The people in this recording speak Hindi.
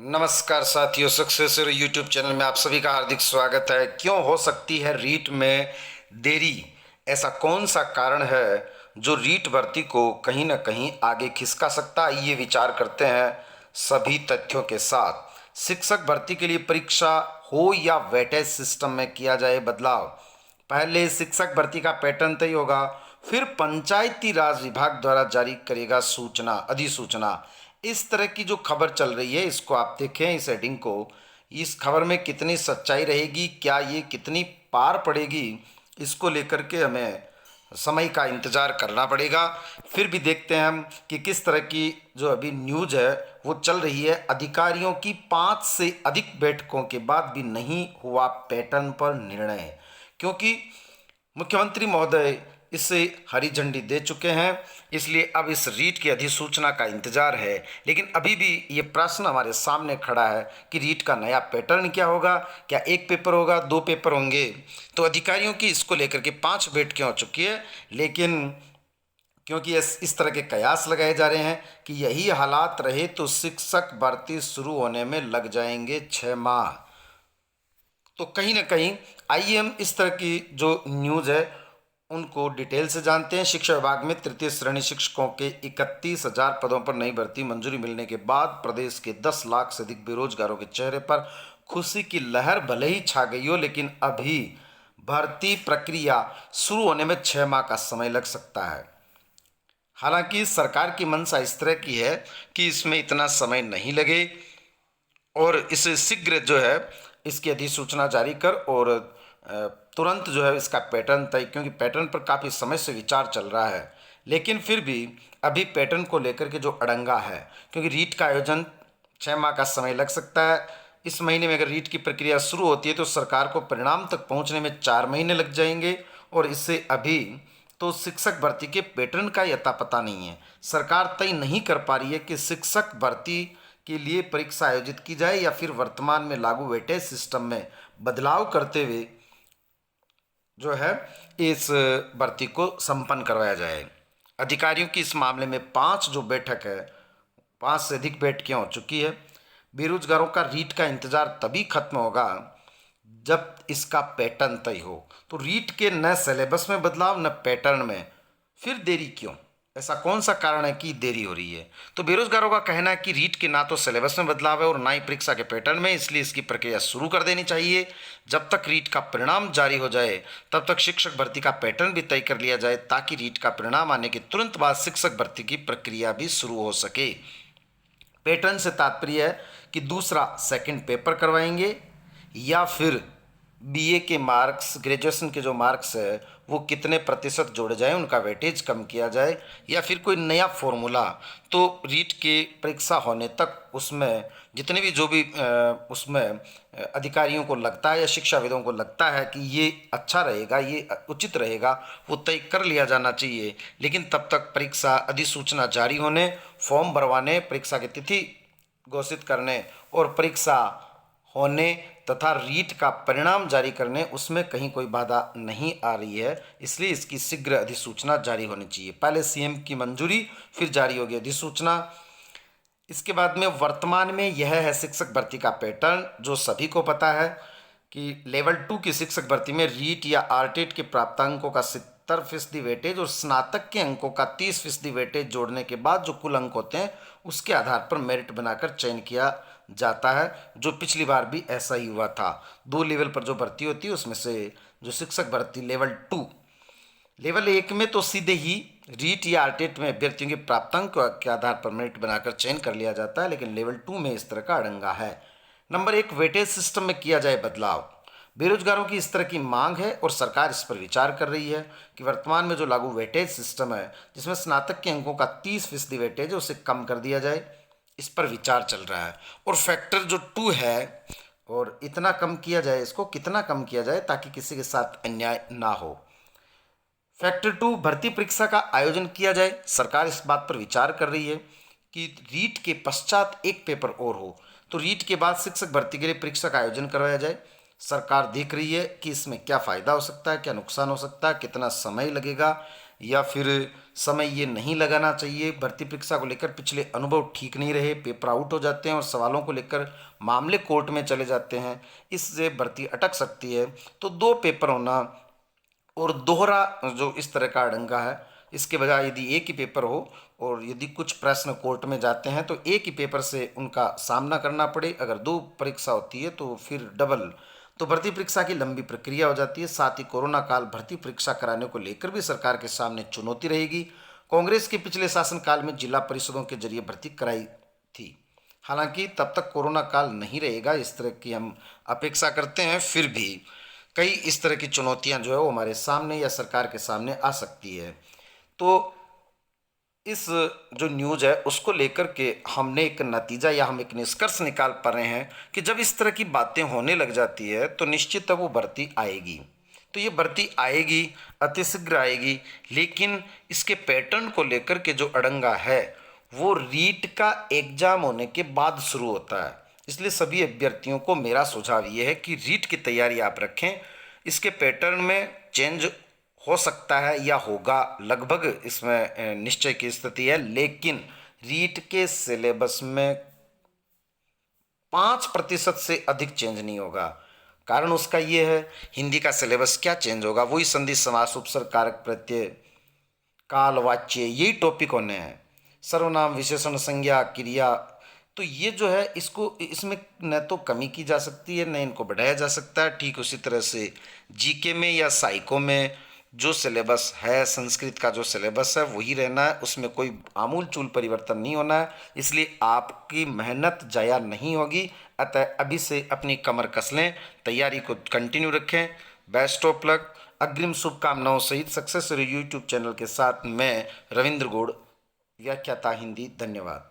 नमस्कार साथियों, सक्सेसर यूट्यूब चैनल में आप सभी का हार्दिक स्वागत है। क्यों हो सकती है रीट में देरी? ऐसा कौन सा कारण है जो रीट भर्ती को कहीं ना कहीं आगे खिसका सकता है? ये विचार करते हैं सभी तथ्यों के साथ। शिक्षक भर्ती के लिए परीक्षा हो या वेटेज सिस्टम में किया जाए बदलाव। पहले शिक्षक भर्ती का पैटर्न तय होगा, फिर पंचायती राज विभाग द्वारा जारी करेगा सूचना, अधिसूचना। इस तरह की जो खबर चल रही है, इसको आप देखें, इस हेडिंग को। इस खबर में कितनी सच्चाई रहेगी, क्या ये कितनी पार पड़ेगी, इसको लेकर के हमें समय का इंतजार करना पड़ेगा। फिर भी देखते हैं हम कि किस तरह की जो अभी न्यूज है वो चल रही है। अधिकारियों की 5 से अधिक बैठकों के बाद भी नहीं हुआ पैटर्न पर निर्णय, क्योंकि मुख्यमंत्री महोदय इसे हरी झंडी दे चुके हैं। इसलिए अब इस रीट की अधिसूचना का इंतजार है। लेकिन अभी भी ये प्रश्न हमारे सामने खड़ा है कि रीट का नया पैटर्न क्या होगा। क्या एक पेपर होगा, 2 पेपर होंगे? तो अधिकारियों की इसको लेकर के 5 बैठकें हो चुकी है, लेकिन क्योंकि इस तरह के कयास लगाए जा रहे हैं कि यही हालात रहे तो शिक्षक भर्ती शुरू होने में लग जाएंगे 6 माह। तो कहीं ना कहीं आइए हम इस तरह की जो न्यूज़ है उनको डिटेल से जानते हैं। शिक्षा विभाग में तृतीय श्रेणी शिक्षकों के 31,000 पदों पर नई भर्ती मंजूरी मिलने के बाद प्रदेश के 10 लाख से अधिक बेरोजगारों के चेहरे पर खुशी की लहर भले ही छा गई हो, लेकिन अभी भर्ती प्रक्रिया शुरू होने में 6 माह का समय लग सकता है। हालांकि सरकार की मंशा इस तरह की है कि इसमें इतना समय नहीं लगे और इसे शीघ्र जो है इसकी अधिसूचना जारी कर और तुरंत जो है इसका पैटर्न तय, क्योंकि पैटर्न पर काफ़ी समय से विचार चल रहा है। लेकिन फिर भी अभी पैटर्न को लेकर के जो अड़ंगा है, क्योंकि रीट का आयोजन 6 माह का समय लग सकता है। इस महीने में अगर रीट की प्रक्रिया शुरू होती है तो सरकार को परिणाम तक पहुंचने में 4 महीने लग जाएंगे। और इससे अभी तो शिक्षक भर्ती के पैटर्न का ही अता पता नहीं है। सरकार तय नहीं कर पा रही है कि शिक्षक भर्ती के लिए परीक्षा आयोजित की जाए या फिर वर्तमान में लागू वेटेज सिस्टम में बदलाव करते हुए जो है इस भर्ती को संपन्न करवाया जाए। अधिकारियों की इस मामले में 5 जो बैठक है, 5 से अधिक बैठकें हो चुकी है। बेरोजगारों का रीट का इंतजार तभी खत्म होगा जब इसका पैटर्न तय हो। तो रीट के न सिलेबस में बदलाव न पैटर्न में, फिर देरी क्यों? ऐसा कौन सा कारण है कि देरी हो रही है? तो बेरोजगारों का कहना है कि रीट के ना तो सिलेबस में बदलाव है और ना ही परीक्षा के पैटर्न में, इसलिए इसकी प्रक्रिया शुरू कर देनी चाहिए। जब तक रीट का परिणाम जारी हो जाए तब तक शिक्षक भर्ती का पैटर्न भी तय कर लिया जाए, ताकि रीट का परिणाम आने के तुरंत बाद शिक्षक भर्ती की प्रक्रिया भी शुरू हो सके। पैटर्न से तात्पर्य है कि दूसरा सेकंड पेपर करवाएंगे या फिर बीए के मार्क्स, ग्रेजुएशन के जो मार्क्स है वो कितने प्रतिशत जोड़े जाएं, उनका वेटेज कम किया जाए, या फिर कोई नया फॉर्मूला। तो रीट के परीक्षा होने तक उसमें जितने भी जो भी उसमें अधिकारियों को लगता है या शिक्षाविदों को लगता है कि ये अच्छा रहेगा, ये उचित रहेगा, वो तय कर लिया जाना चाहिए। लेकिन तब तक परीक्षा अधिसूचना जारी होने, फॉर्म भरवाने, परीक्षा की तिथि घोषित करने और परीक्षा होने तथा रीट का परिणाम जारी करने, उसमें कहीं कोई बाधा नहीं आ रही है। इसलिए इसकी शीघ्र अधिसूचना जारी होनी चाहिए। पहले सीएम की मंजूरी, फिर जारी होगी अधिसूचना। इसके बाद में वर्तमान में यह है शिक्षक भर्ती का पैटर्न, जो सभी को पता है कि लेवल 2 की शिक्षक भर्ती में रीट या आरटेट के प्राप्तांकों का 70% वेटेज और स्नातक के अंकों का 30% वेटेज जोड़ने के बाद जो कुल अंक होते हैं उसके आधार पर मेरिट बनाकर चयन किया जाता है, जो पिछली बार भी ऐसा ही हुआ था। 2 लेवल पर जो भर्ती होती है उसमें से जो शिक्षक भर्ती लेवल 2, लेवल 1 में तो सीधे ही रीट या आरटेट में अभ्यर्थियों के प्राप्तांक के आधार पर मेरिट बनाकर चयन कर लिया जाता है, लेकिन लेवल 2 में इस तरह का अड़ंगा है। नंबर 1, वेटेज सिस्टम में किया जाए बदलाव। बेरोजगारों की इस तरह की मांग है और सरकार इस पर विचार कर रही है कि वर्तमान में जो लागू वेटेज सिस्टम है, जिसमें स्नातक के अंकों का 30% वेटेज है, उसे कम कर दिया जाए। इस पर विचार चल रहा है। और फैक्टर जो 2 है, और इतना कम किया जाए, इसको कितना कम किया जाए ताकि किसी के साथ अन्याय ना हो। फैक्टर 2, भर्ती परीक्षा का आयोजन किया जाए। सरकार इस बात पर विचार कर रही है कि रीट के पश्चात एक पेपर और हो, तो रीट के बाद शिक्षक भर्ती के लिए परीक्षा का आयोजन करवाया जाए। सरकार देख रही है कि इसमें क्या फ़ायदा हो सकता है, क्या नुकसान हो सकता है, कितना समय लगेगा, या फिर समय ये नहीं लगाना चाहिए। भर्ती परीक्षा को लेकर पिछले अनुभव ठीक नहीं रहे, पेपर आउट हो जाते हैं और सवालों को लेकर मामले कोर्ट में चले जाते हैं, इससे भर्ती अटक सकती है। तो 2 पेपर होना और दोहरा जो इस तरह का अड़ंगा है, इसके बजाय यदि एक ही पेपर हो और यदि कुछ प्रश्न कोर्ट में जाते हैं तो एक ही पेपर से उनका सामना करना पड़े। अगर 2 परीक्षा होती है तो फिर डबल, तो भर्ती परीक्षा की लंबी प्रक्रिया हो जाती है। साथ ही कोरोना काल भर्ती परीक्षा कराने को लेकर भी सरकार के सामने चुनौती रहेगी। कांग्रेस के पिछले शासनकाल में जिला परिषदों के जरिए भर्ती कराई थी, हालांकि तब तक कोरोना काल नहीं रहेगा इस तरह की हम अपेक्षा करते हैं। फिर भी कई इस तरह की चुनौतियां जो है वो हमारे सामने या सरकार के सामने आ सकती है। तो इस जो न्यूज़ है उसको लेकर के हमने एक नतीजा या हम एक निष्कर्ष निकाल पा रहे हैं कि जब इस तरह की बातें होने लग जाती है तो निश्चित वो भर्ती आएगी। तो ये भर्ती आएगी, अतिशीघ्र आएगी, लेकिन इसके पैटर्न को लेकर के जो अड़ंगा है वो रीट का एग्जाम होने के बाद शुरू होता है। इसलिए सभी अभ्यर्थियों को मेरा सुझाव ये है कि रीट की तैयारी आप रखें। इसके पैटर्न में चेंज हो सकता है या होगा, लगभग इसमें निश्चय की स्थिति है, लेकिन रीट के सिलेबस में 5% से अधिक चेंज नहीं होगा। कारण उसका ये है, हिंदी का सिलेबस क्या चेंज होगा, वही संधि समास उपसर्ग कारक प्रत्यय काल वाच्य यही टॉपिक होने हैं, सर्वनाम विशेषण संज्ञा क्रिया। तो ये जो है इसको इसमें न तो कमी की जा सकती है न इनको बढ़ाया जा सकता है। ठीक उसी तरह से जीके में या साइको में जो सिलेबस है, संस्कृत का जो सिलेबस है वही रहना है, उसमें कोई आमूल चूल परिवर्तन नहीं होना है। इसलिए आपकी मेहनत जाया नहीं होगी। अतः अभी से अपनी कमर कस लें, तैयारी को कंटिन्यू रखें। Best of luck. अग्रिम शुभकामनाओं सहित सक्सेस यूट्यूब चैनल के साथ मैं रविंद्र गौड़, व्याख्याता हिंदी। धन्यवाद।